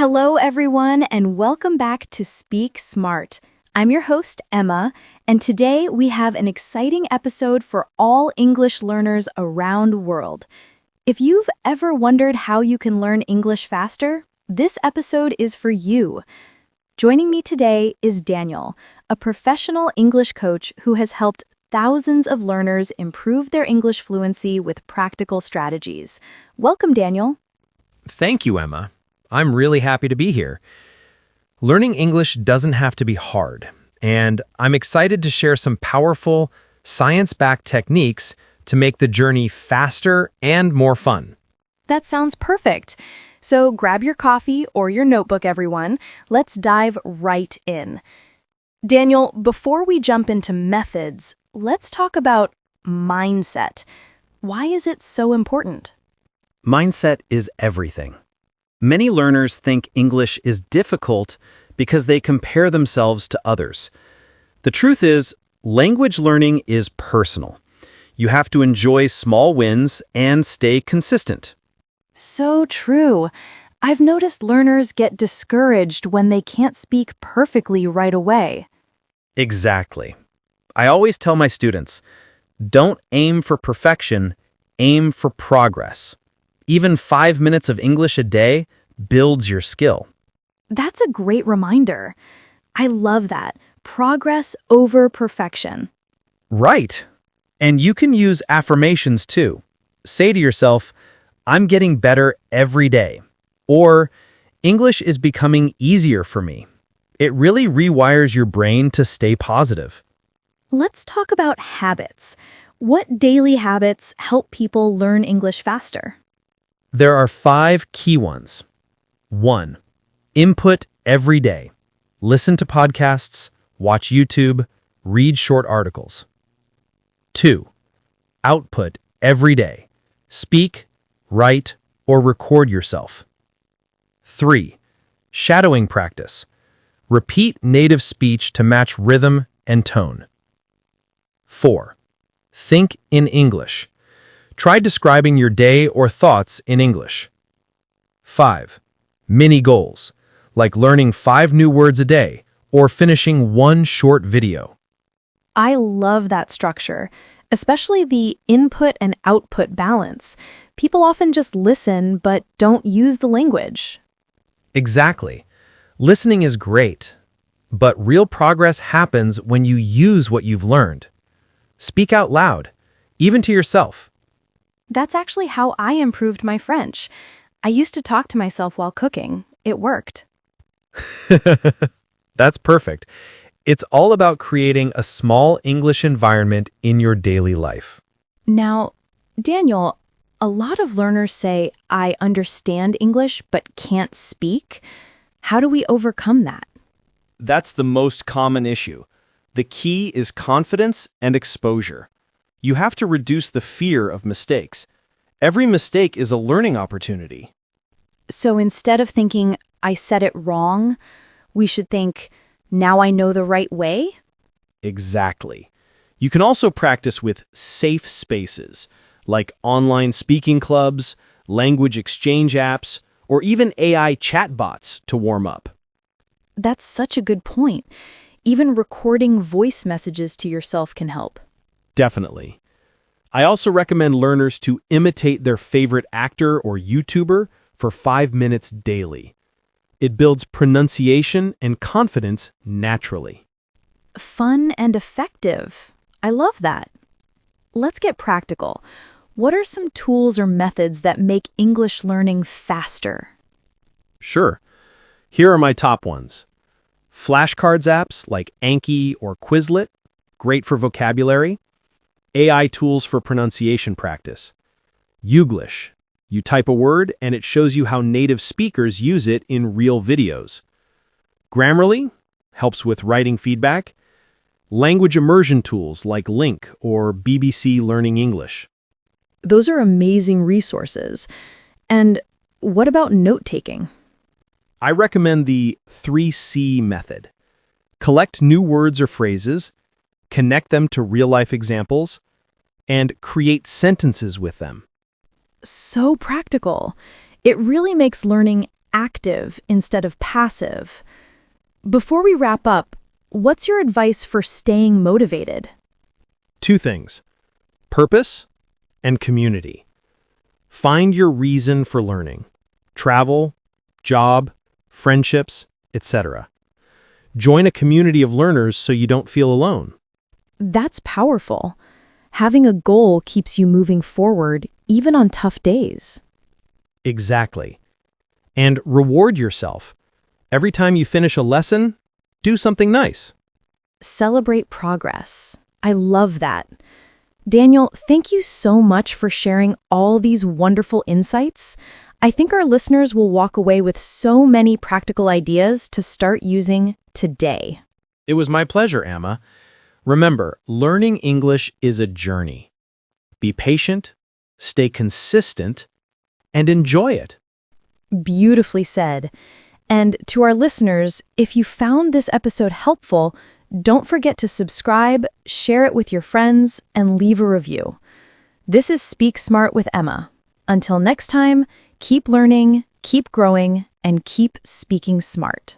Hello, everyone, and welcome back to Speak Smart. I'm your host, Emma, and today we have an exciting episode for all English learners around the world. If you've ever wondered how you can learn English faster, this episode is for you. Joining me today is Daniel, a professional English coach who has helped thousands of learners improve their English fluency with practical strategies. Welcome, Daniel. Thank you, Emma. I'm really happy to be here. Learning English doesn't have to be hard, and I'm excited to share some powerful, science-backed techniques to make the journey faster and more fun. That sounds perfect. So grab your coffee or your notebook, everyone. Let's dive right in. Daniel, before we jump into methods, let's talk about mindset. Why is it so important? Mindset is everything. Many learners think English is difficult because they compare themselves to others. The truth is, language learning is personal. You have to enjoy small wins and stay consistent. So true. I've noticed learners get discouraged when they can't speak perfectly right away. Exactly. I always tell my students, don't aim for perfection, aim for progress. Even 5 minutes of English a day builds your skill. That's a great reminder. I love that. Progress over perfection. Right. And you can use affirmations too. Say to yourself, I'm getting better every day. Or, English is becoming easier for me. It really rewires your brain to stay positive. Let's talk about habits. What daily habits help people learn English faster? There are 5 key ones. 1. Input every day. Listen to podcasts, watch YouTube, read short articles. 2. Output every day. Speak, write, or record yourself. 3. Shadowing practice. Repeat native speech to match rhythm and tone. 4. Think in English. Try describing your day or thoughts in English. 5. Mini goals, like learning 5 new words a day or finishing 1 short video. I love that structure, especially the input and output balance. People often just listen but don't use the language. Exactly. Listening is great, but real progress happens when you use what you've learned. Speak out loud, even to yourself. That's actually how I improved my French. I used to talk to myself while cooking. It worked. That's perfect. It's all about creating a small English environment in your daily life. Now, Daniel, a lot of learners say, I understand English but can't speak. How do we overcome that? That's the most common issue. The key is confidence and exposure. You have to reduce the fear of mistakes. Every mistake is a learning opportunity. So instead of thinking, I said it wrong, we should think, now I know the right way? Exactly. You can also practice with safe spaces, like online speaking clubs, language exchange apps, or even AI chatbots to warm up. That's such a good point. Even recording voice messages to yourself can help. Definitely. I also recommend learners to imitate their favorite actor or YouTuber for 5 minutes daily. It builds pronunciation and confidence naturally. Fun and effective. I love that. Let's get practical. What are some tools or methods that make English learning faster? Sure. Here are my top ones. Flashcards apps like Anki or Quizlet, great for vocabulary. AI tools for pronunciation practice. Youglish. You type a word and it shows you how native speakers use it in real videos. Grammarly helps with writing feedback. Language immersion tools like Link or BBC Learning English. Those are amazing resources. And what about note-taking? I recommend the 3C method. Collect new words or phrases, connect them to real-life examples, and create sentences with them. So practical. It really makes learning active instead of passive. Before we wrap up, what's your advice for staying motivated? Two things: purpose and community. Find your reason for learning: travel, job, friendships, etc. Join a community of learners so you don't feel alone. That's powerful. Having a goal keeps you moving forward, even on tough days. Exactly. And reward yourself. Every time you finish a lesson, do something nice. Celebrate progress. I love that. Daniel, thank you so much for sharing all these wonderful insights. I think our listeners will walk away with so many practical ideas to start using today. It was my pleasure, Emma. Remember, learning English is a journey. Be patient, stay consistent, and enjoy it. Beautifully said. And to our listeners, if you found this episode helpful, don't forget to subscribe, share it with your friends, and leave a review. This is Speak Smart with Emma. Until next time, keep learning, keep growing, and keep speaking smart.